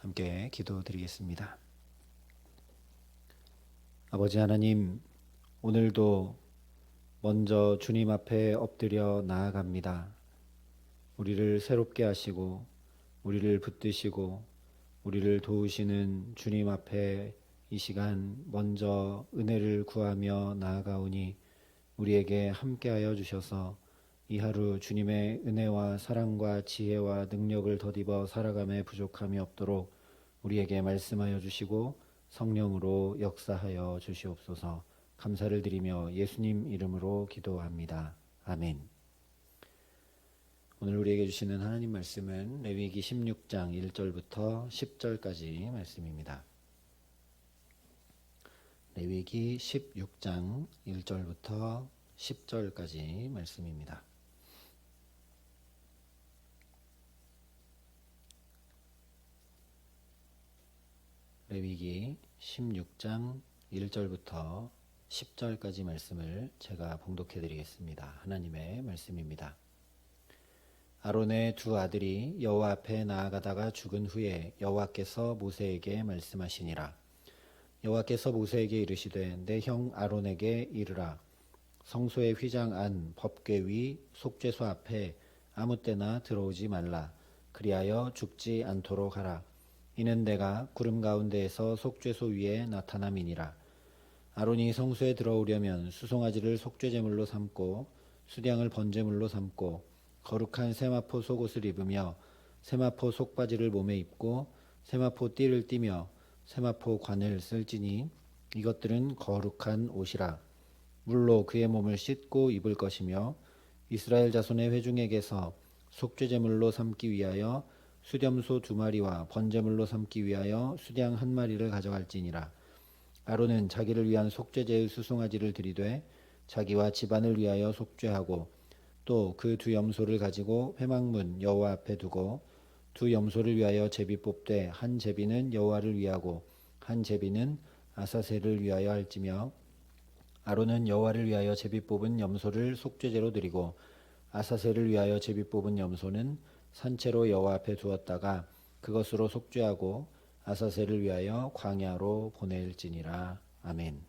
함께 기도드리겠습니다. 아버지 하나님, 오늘도 먼저 주님 앞에 엎드려 나아갑니다. 우리를 새롭게 하시고 우리를 붙드시고 우리를 도우시는 주님 앞에 이 시간 먼저 은혜를 구하며 나아가오니 우리에게 함께하여 주셔서 이 하루 주님의 은혜와 사랑과 지혜와 능력을 덧입어 살아감에 부족함이 없도록 우리에게 말씀하여 주시고 성령으로 역사하여 주시옵소서. 감사를 드리며 예수님 이름으로 기도합니다. 아멘. 오늘 우리에게 주시는 하나님 말씀은 레위기 16장 1절부터 10절까지 말씀입니다. 레위기 16장 1절부터 10절까지 말씀입니다. 레위기 16장 1절부터 10절까지 말씀을 제가 봉독해 드리겠습니다. 하나님의 말씀입니다. 아론의 두 아들이 여호와 앞에 나아가다가 죽은 후에 여호와께서 모세에게 말씀하시니라. 여호와께서 모세에게 이르시되 내 형 아론에게 이르라. 성소의 휘장 안 법궤 위 속죄소 앞에 아무 때나 들어오지 말라. 그리하여 죽지 않도록 하라. 이는 내가 구름 가운데에서 속죄소 위에 나타남이니라. 아론이 성소에 들어오려면 수송아지를 속죄제물로 삼고 수량을 번제물로 삼고 거룩한 세마포 속옷을 입으며 세마포 속바지를 몸에 입고 세마포 띠를 띠며 세마포 관을 쓸지니 이것들은 거룩한 옷이라. 물로 그의 몸을 씻고 입을 것이며 이스라엘 자손의 회중에게서 속죄제물로 삼기 위하여 수렴소 2마리와 번제물로 삼기 위하여 수량 1마리를 가져갈지니라. 아론은 자기를 위한 속죄제의 수송아지를 들이되 자기와 집안을 위하여 속죄하고 또 그 두 염소를 가지고 회막문 여호와 앞에 두고 두 염소를 위하여 제비 뽑되 한 제비는 여호와를 위하고 한 제비는 아사셀을 위하여 할지며 아론은 여호와를 위하여 제비 뽑은 염소를 속죄제로 드리고 아사셀을 위하여 제비 뽑은 염소는 산채로 여호와 앞에 두었다가 그것으로 속죄하고 아사셀을 위하여 광야로 보낼지니라. 아멘.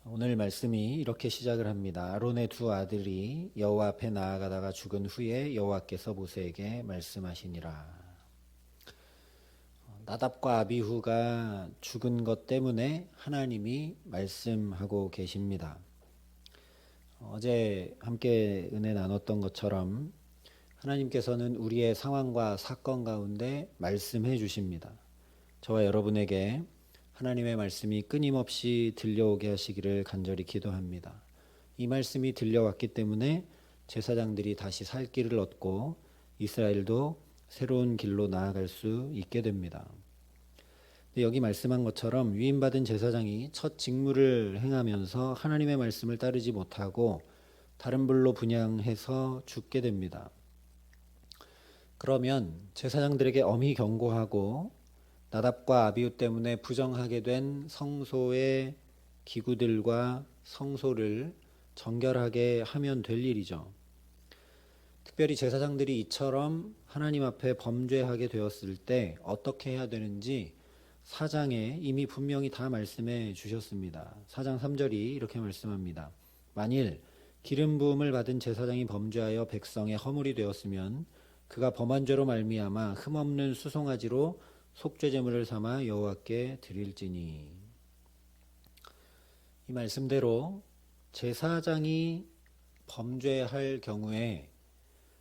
오늘 말씀이 이렇게 시작을 합니다. 아론의 두 아들이 여호와 앞에 나아가다가 죽은 후에 여호와께서 모세에게 말씀하시니라. 나답과 아비후가 죽은 것 때문에 하나님이 말씀하고 계십니다. 어제 함께 은혜 나눴던 것처럼 하나님께서는 우리의 상황과 사건 가운데 말씀해 주십니다. 저와 여러분에게 하나님의 말씀이 끊임없이 들려오게 하시기를 간절히 기도합니다. 이 말씀이 들려왔기 때문에 제사장들이 다시 살 길을 얻고 이스라엘도 새로운 길로 나아갈 수 있게 됩니다. 여기 말씀한 것처럼 위임받은 제사장이 첫 직무를 행하면서 하나님의 말씀을 따르지 못하고 다른 불로 분향해서 죽게 됩니다. 그러면 제사장들에게 엄히 경고하고 나답과 아비후 때문에 부정하게 된 성소의 기구들과 성소를 정결하게 하면 될 일이죠. 특별히 제사장들이 이처럼 하나님 앞에 범죄하게 되었을 때 어떻게 해야 되는지 4장에 이미 분명히 다 말씀해 주셨습니다. 4장 3절이 이렇게 말씀합니다. 만일 기름 부음을 받은 제사장이 범죄하여 백성의 허물이 되었으면 그가 범한 죄로 말미암아 흠없는 수송아지로 속죄제물을 삼아 여호와께 드릴지니. 이 말씀대로 제사장이 범죄할 경우에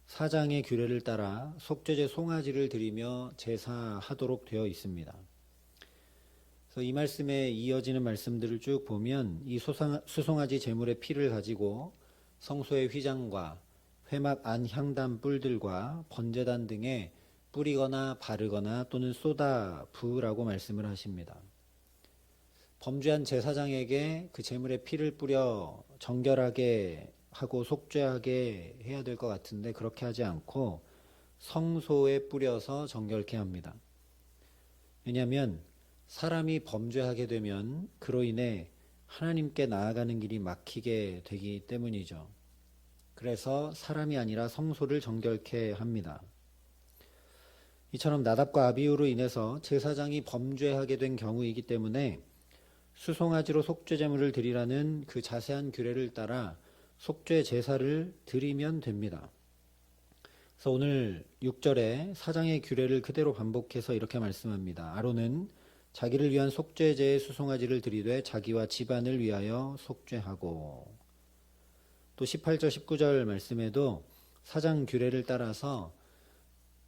4장의 규례를 따라 속죄제 송아지를 드리며 제사하도록 되어 있습니다. 그래서 이 말씀에 이어지는 말씀들을 쭉 보면 이 수송아지 제물의 피를 가지고 성소의 휘장과 회막 안 향단 뿔들과 번제단 등에 뿌리거나 바르거나 또는 쏟아 부으라고 말씀을 하십니다. 범죄한 제사장에게 그 제물의 피를 뿌려 정결하게 하고 속죄하게 해야 될 것 같은데 그렇게 하지 않고 성소에 뿌려서 정결케 합니다. 왜냐하면 사람이 범죄하게 되면 그로 인해 하나님께 나아가는 길이 막히게 되기 때문이죠. 그래서 사람이 아니라 성소를 정결케 합니다. 이처럼 나답과 아비후로 인해서 제사장이 범죄하게 된 경우이기 때문에 수송아지로 속죄 제물을 드리라는 그 자세한 규례를 따라 속죄 제사를 드리면 됩니다. 그래서 오늘 6절에 사장의 규례를 그대로 반복해서 이렇게 말씀합니다. 아론은 자기를 위한 속죄제의 수송아지를 드리되 자기와 집안을 위하여 속죄하고, 또 18절 19절 말씀에도 사장 규례를 따라서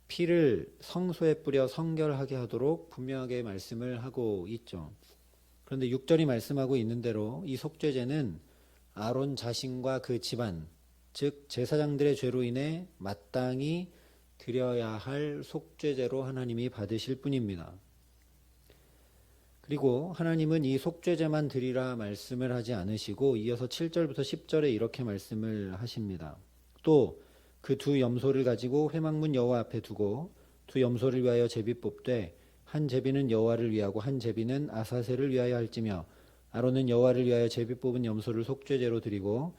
피를 성소에 뿌려 성결하게 하도록 분명하게 말씀을 하고 있죠. 그런데 6절이 말씀하고 있는 대로 이 속죄제는 아론 자신과 그 집안, 즉 제사장들의 죄로 인해 마땅히 드려야 할 속죄제로 하나님이 받으실 뿐입니다. 그리고 하나님은 이 속죄제만 드리라 말씀을 하지 않으시고 이어서 7절부터 10절에 이렇게 말씀을 하십니다. 또 그 두 염소를 가지고 회막문 여호와 앞에 두고 두 염소를 위하여 제비 뽑되 한 제비는 여호와를 위하고 한 제비는 아사셀을 위하여 할지며 아론은 여호와를 위하여 제비 뽑은 염소를 속죄제로 드리고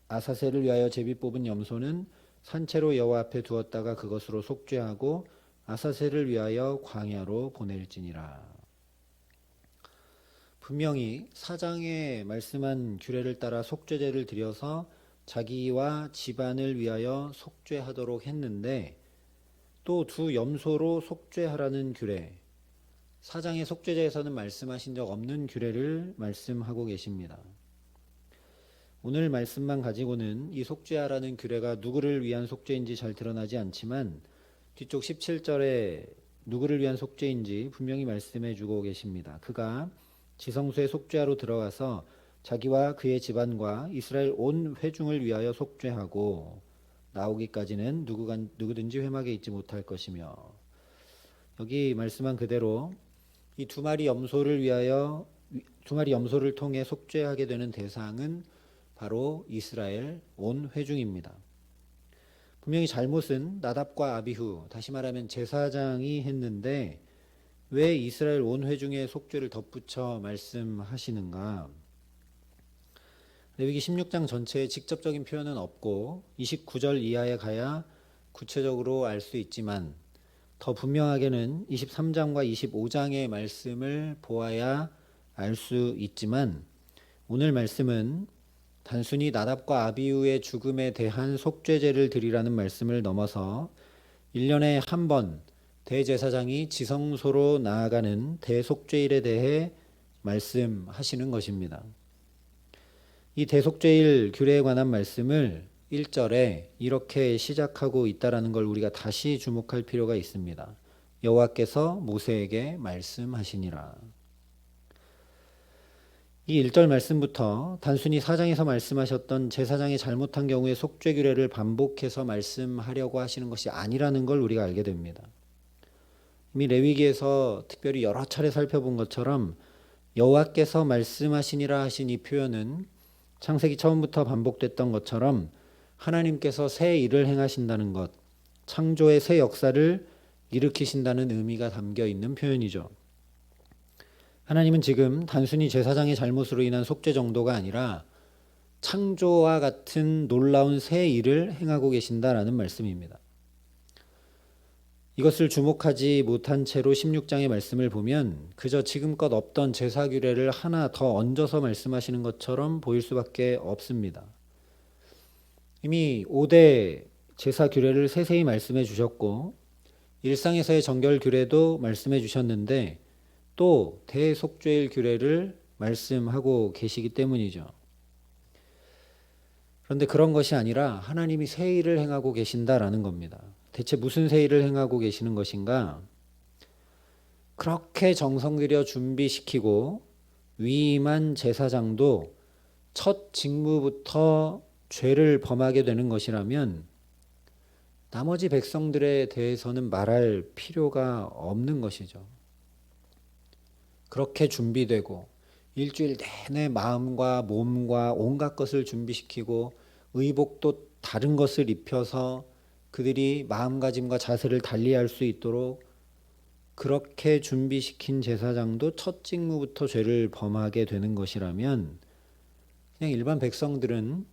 아사셀을 위하여 제비 뽑은 염소는 산채로 여호와 앞에 두었다가 그것으로 속죄하고 아사셀을 위하여 광야로 보낼지니라. 분명히 사장에 말씀한 규례를 따라 속죄제를 드려서 자기와 집안을 위하여 속죄하도록 했는데 또 두 염소로 속죄하라는 규례, 사장의 속죄제에서는 말씀하신 적 없는 규례를 말씀하고 계십니다. 오늘 말씀만 가지고는 이 속죄하라는 규례가 누구를 위한 속죄인지 잘 드러나지 않지만 뒤쪽 17절에 누구를 위한 속죄인지 분명히 말씀해 주고 계십니다. 그가 지성소에 속죄하러 들어가서 자기와 그의 집안과 이스라엘 온 회중을 위하여 속죄하고 나오기까지는 누구든지 회막에 있지 못할 것이며, 여기 말씀한 그대로 이 두 마리 염소를 통해 속죄하게 되는 대상은 바로 이스라엘 온 회중입니다. 분명히 잘못은 나답과 아비후, 다시 말하면 제사장이 했는데 왜 이스라엘 온 회중의 속죄를 덧붙여 말씀하시는가? 레위기 16장 전체에 직접적인 표현은 없고 29절 이하에 가야 구체적으로 알 수 있지만 더 분명하게는 23장과 25장의 말씀을 보아야 알 수 있지만 오늘 말씀은 단순히 나답과 아비후의 죽음에 대한 속죄제를 드리라는 말씀을 넘어서 1년에 한 번 대제사장이 지성소로 나아가는 대속죄일에 대해 말씀하시는 것입니다. 이 대속죄일 규례에 관한 말씀을 1절에 이렇게 시작하고 있다는 걸 우리가 다시 주목할 필요가 있습니다. 여호와께서 모세에게 말씀하시니라. 이 1절 말씀부터 단순히 사장에서 말씀하셨던 제사장이 잘못한 경우의 속죄 규례를 반복해서 말씀하려고 하시는 것이 아니라는 걸 우리가 알게 됩니다. 이미 레위기에서 특별히 여러 차례 살펴본 것처럼 여호와께서 말씀하시니라 하신 이 표현은 창세기 처음부터 반복됐던 것처럼 하나님께서 새 일을 행하신다는 것, 창조의 새 역사를 일으키신다는 의미가 담겨 있는 표현이죠. 하나님은 지금 단순히 제사장의 잘못으로 인한 속죄 정도가 아니라 창조와 같은 놀라운 새 일을 행하고 계신다라는 말씀입니다. 이것을 주목하지 못한 채로 16장의 말씀을 보면 그저 지금껏 없던 제사 규례를 하나 더 얹어서 말씀하시는 것처럼 보일 수밖에 없습니다. 이미 5대 제사 규례를 세세히 말씀해 주셨고 일상에서의 정결 규례도 말씀해 주셨는데 또 대속죄일 규례를 말씀하고 계시기 때문이죠. 그런데 그런 것이 아니라 하나님이 새 일을 행하고 계신다라는 겁니다. 대체 무슨 새 일을 행하고 계시는 것인가? 그렇게 정성 들여 준비시키고 위임한 제사장도 첫 직무부터 죄를 범하게 되는 것이라면 나머지 백성들에 대해서는 말할 필요가 없는 것이죠. 그렇게 준비되고 일주일 내내 마음과 몸과 온갖 것을 준비시키고 의복도 다른 것을 입혀서 그들이 마음가짐과 자세를 달리할 수 있도록 그렇게 준비시킨 제사장도 첫 직무부터 죄를 범하게 되는 것이라면 그냥 일반 백성들은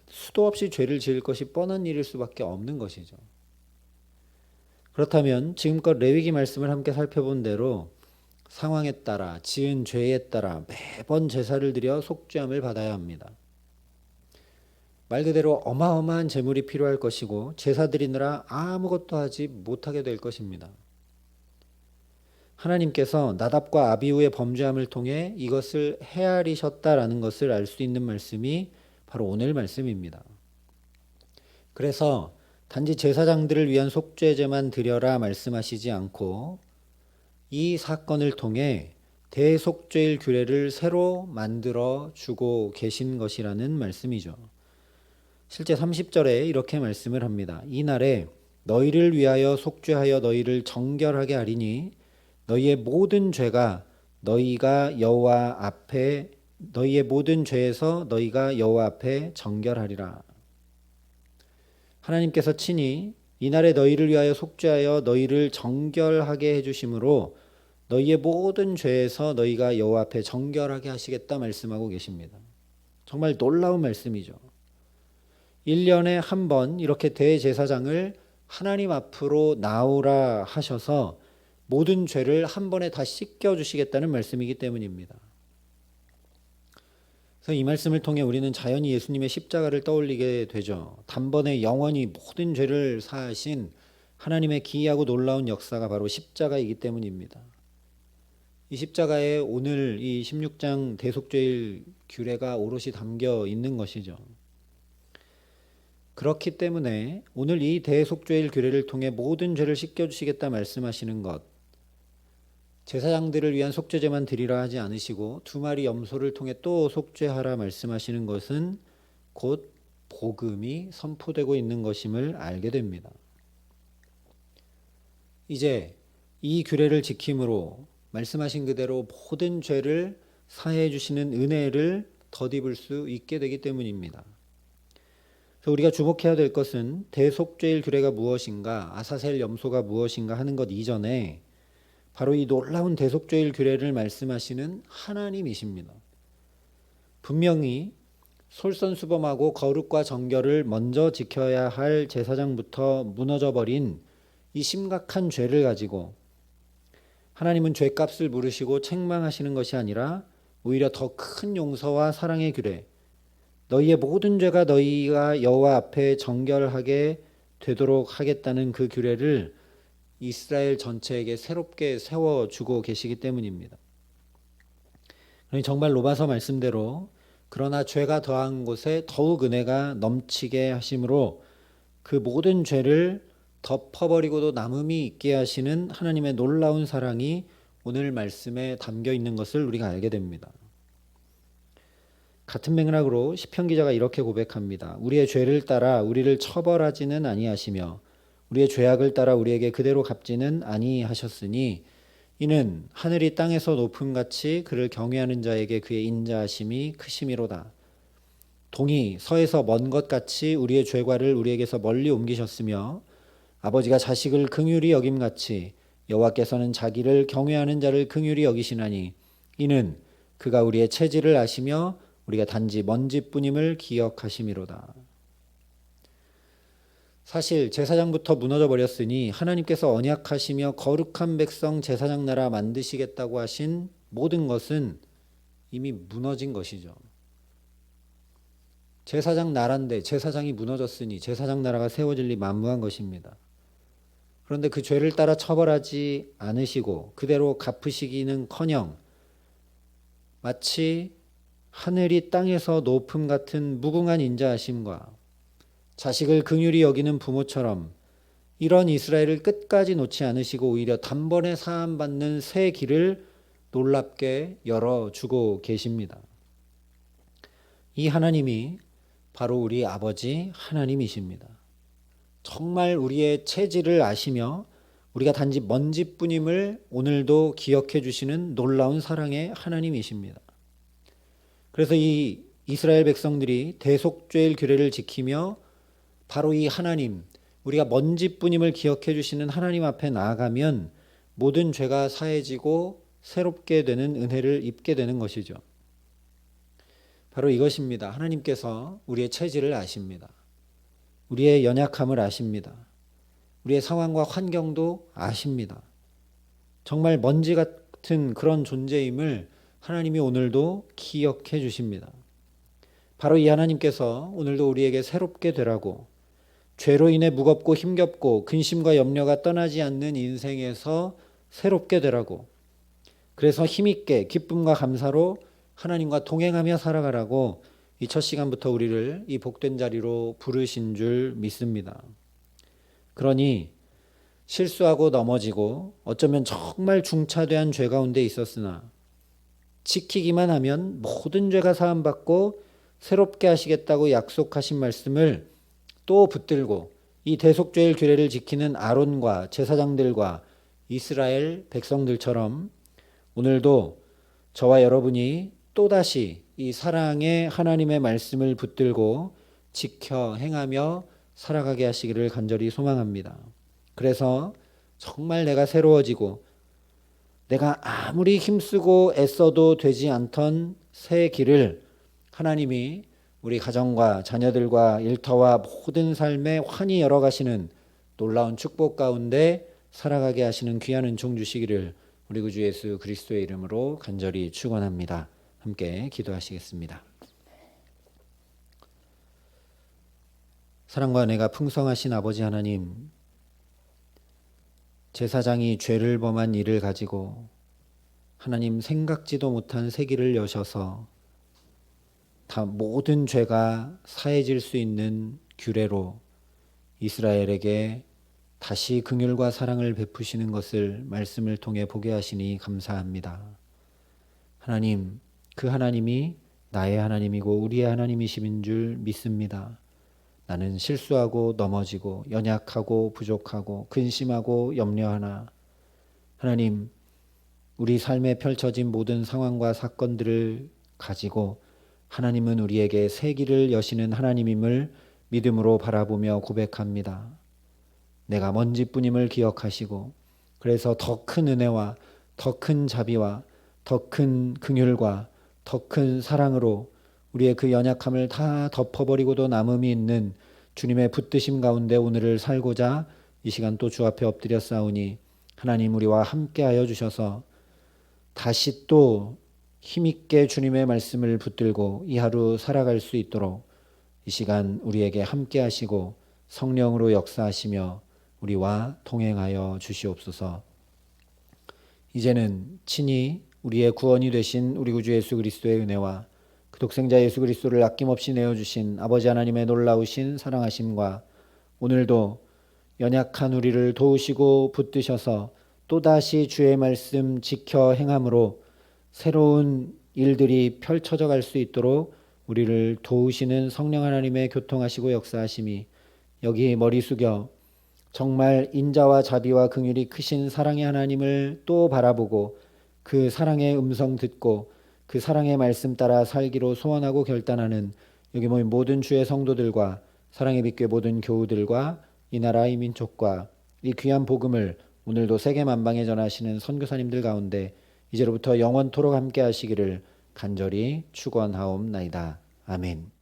수도 없이 죄를 지을 것이 뻔한 일일 수밖에 없는 것이죠. 그렇다면 지금껏 레위기 말씀을 함께 살펴본 대로 상황에 따라 지은 죄에 따라 매번 제사를 드려 속죄함을 받아야 합니다. 말 그대로 어마어마한 제물이 필요할 것이고 제사 드리느라 아무것도 하지 못하게 될 것입니다. 하나님께서 나답과 아비후의 범죄함을 통해 이것을 헤아리셨다라는 것을 알 수 있는 말씀이 바로 오늘 말씀입니다. 그래서 단지 제사장들을 위한 속죄제만 드려라 말씀하시지 않고 이 사건을 통해 대속죄일 규례를 새로 만들어 주고 계신 것이라는 말씀이죠. 실제 30절에 이렇게 말씀을 합니다. 이날에 너희를 위하여 속죄하여 너희를 정결하게 하리니 너희의 모든 죄가 너희가 여호와 앞에 너희의 모든 죄에서 너희가 여호와 앞에 정결하리라. 하나님께서 친히 이날에 너희를 위하여 속죄하여 너희를 정결하게 해주심으로 너희의 모든 죄에서 너희가 여호와 앞에 정결하게 하시겠다 말씀하고 계십니다. 정말 놀라운 말씀이죠. 1년에 한 번 이렇게 대제사장을 하나님 앞으로 나오라 하셔서 모든 죄를 한 번에 다 씻겨주시겠다는 말씀이기 때문입니다. 그래서 이 말씀을 통해 우리는 자연히 예수님의 십자가를 떠올리게 되죠. 단번에 영원히 모든 죄를 사하신 하나님의 기이하고 놀라운 역사가 바로 십자가이기 때문입니다. 이 십자가에 오늘 이 16장 대속죄일 규례가 오롯이 담겨 있는 것이죠. 그렇기 때문에 오늘 이 대속죄일 규례를 통해 모든 죄를 씻겨주시겠다 말씀하시는 것, 제사장들을 위한 속죄제만 드리라 하지 않으시고 두 마리 염소를 통해 또 속죄하라 말씀하시는 것은 곧 복음이 선포되고 있는 것임을 알게 됩니다. 이제 이 규례를 지킴으로 말씀하신 그대로 모든 죄를 사해 주시는 은혜를 덧입을 수 있게 되기 때문입니다. 그래서 우리가 주목해야 될 것은 대속죄일 규례가 무엇인가, 아사셀 염소가 무엇인가 하는 것 이전에 바로 이 놀라운 대속죄일 규례를 말씀하시는 하나님이십니다. 분명히 솔선수범하고 거룩과 정결을 먼저 지켜야 할 제사장부터 무너져버린 이 심각한 죄를 가지고 하나님은 죄값을 물으시고 책망하시는 것이 아니라 오히려 더 큰 용서와 사랑의 규례, 너희의 모든 죄가 너희가 여호와 앞에 정결하게 되도록 하겠다는 그 규례를 이스라엘 전체에게 새롭게 세워주고 계시기 때문입니다. 그러니 정말 로마서 말씀대로 그러나 죄가 더한 곳에 더욱 은혜가 넘치게 하심으로 그 모든 죄를 덮어버리고도 남음이 있게 하시는 하나님의 놀라운 사랑이 오늘 말씀에 담겨 있는 것을 우리가 알게 됩니다. 같은 맥락으로 시편 기자가 이렇게 고백합니다. 우리의 죄를 따라 우리를 처벌하지는 아니하시며 우리의 죄악을 따라 우리에게 그대로 갚지는 아니하셨으니 이는 하늘이 땅에서 높음같이 그를 경외하는 자에게 그의 인자하심이 크심이로다. 동이 서에서 먼 것 같이 우리의 죄과를 우리에게서 멀리 옮기셨으며 아버지가 자식을 긍휼히 여김같이 여호와께서는 자기를 경외하는 자를 긍휼히 여기시나니 이는 그가 우리의 체질을 아시며 우리가 단지 먼지뿐임을 기억하심이로다. 사실 제사장부터 무너져 버렸으니 하나님께서 언약하시며 거룩한 백성 제사장 나라 만드시겠다고 하신 모든 것은 이미 무너진 것이죠. 제사장 나라인데 제사장이 무너졌으니 제사장 나라가 세워질 리 만무한 것입니다. 그런데 그 죄를 따라 처벌하지 않으시고 그대로 갚으시기는커녕 마치 하늘이 땅에서 높음 같은 무궁한 인자하심과 자식을 긍휼히 여기는 부모처럼 이런 이스라엘을 끝까지 놓지 않으시고 오히려 단번에 사함받는 새 길을 놀랍게 열어주고 계십니다. 이 하나님이 바로 우리 아버지 하나님이십니다. 정말 우리의 체질을 아시며 우리가 단지 먼지뿐임을 오늘도 기억해 주시는 놀라운 사랑의 하나님이십니다. 그래서 이 이스라엘 백성들이 대속죄일 규례를 지키며 바로 이 하나님, 우리가 먼지뿐임을 기억해 주시는 하나님 앞에 나아가면 모든 죄가 사해지고 새롭게 되는 은혜를 입게 되는 것이죠. 바로 이것입니다. 하나님께서 우리의 체질을 아십니다. 우리의 연약함을 아십니다. 우리의 상황과 환경도 아십니다. 정말 먼지 같은 그런 존재임을 하나님이 오늘도 기억해 주십니다. 바로 이 하나님께서 오늘도 우리에게 새롭게 되라고, 죄로 인해 무겁고 힘겹고 근심과 염려가 떠나지 않는 인생에서 새롭게 되라고, 그래서 힘있게 기쁨과 감사로 하나님과 동행하며 살아가라고 이 첫 시간부터 우리를 이 복된 자리로 부르신 줄 믿습니다. 그러니 실수하고 넘어지고 어쩌면 정말 중차대한 죄 가운데 있었으나 지키기만 하면 모든 죄가 사함받고 새롭게 하시겠다고 약속하신 말씀을 또 붙들고 이 대속죄의 규례를 지키는 아론과 제사장들과 이스라엘 백성들처럼 오늘도 저와 여러분이 또다시 이 사랑의 하나님의 말씀을 붙들고 지켜 행하며 살아가게 하시기를 간절히 소망합니다. 그래서 정말 내가 새로워지고 내가 아무리 힘쓰고 애써도 되지 않던 새 길을 하나님이 우리 가정과 자녀들과 일터와 모든 삶에 환히 열어가시는 놀라운 축복 가운데 살아가게 하시는 귀한 은총 주시기를 우리 구주 예수 그리스도의 이름으로 간절히 축원합니다. 함께 기도하시겠습니다. 사랑과 은혜가 풍성하신 아버지 하나님, 제사장이 죄를 범한 이를 가지고 하나님 생각지도 못한 새 길을 여셔서 다 모든 죄가 사해질 수 있는 규례로 이스라엘에게 다시 긍휼과 사랑을 베푸시는 것을 말씀을 통해 보게 하시니 감사합니다. 하나님, 그 하나님이 나의 하나님이고 우리의 하나님이심인 줄 믿습니다. 나는 실수하고 넘어지고 연약하고 부족하고 근심하고 염려하나 하나님, 우리 삶에 펼쳐진 모든 상황과 사건들을 가지고 하나님은 우리에게 새 길을 여시는 하나님임을 믿음으로 바라보며 고백합니다. 내가 먼지뿐임을 기억하시고 그래서 더 큰 은혜와 더 큰 자비와 더 큰 긍휼과 더 큰 사랑으로 우리의 그 연약함을 다 덮어버리고도 남음이 있는 주님의 붙드심 가운데 오늘을 살고자 이 시간 또 주 앞에 엎드려 싸우니 하나님 우리와 함께하여 주셔서 다시 또 힘있게 주님의 말씀을 붙들고 이 하루 살아갈 수 있도록 이 시간 우리에게 함께하시고 성령으로 역사하시며 우리와 동행하여 주시옵소서. 이제는 친히 우리의 구원이 되신 우리 구주 예수 그리스도의 은혜와 그 독생자 예수 그리스도를 아낌없이 내어주신 아버지 하나님의 놀라우신 사랑하심과 오늘도 연약한 우리를 도우시고 붙드셔서 또다시 주의 말씀 지켜 행함으로 새로운 일들이 펼쳐져 갈 수 있도록 우리를 도우시는 성령 하나님의 교통하시고 역사하심이 여기 머리 숙여 정말 인자와 자비와 긍휼이 크신 사랑의 하나님을 또 바라보고 그 사랑의 음성 듣고 그 사랑의 말씀 따라 살기로 소원하고 결단하는 여기 모인 모든 주의 성도들과 사랑의 빛교회 모든 교우들과 이 나라 이 민족과 이 귀한 복음을 오늘도 세계 만방에 전하시는 선교사님들 가운데 이제로부터 영원토록 함께 하시기를 간절히 축원하옵나이다. 아멘.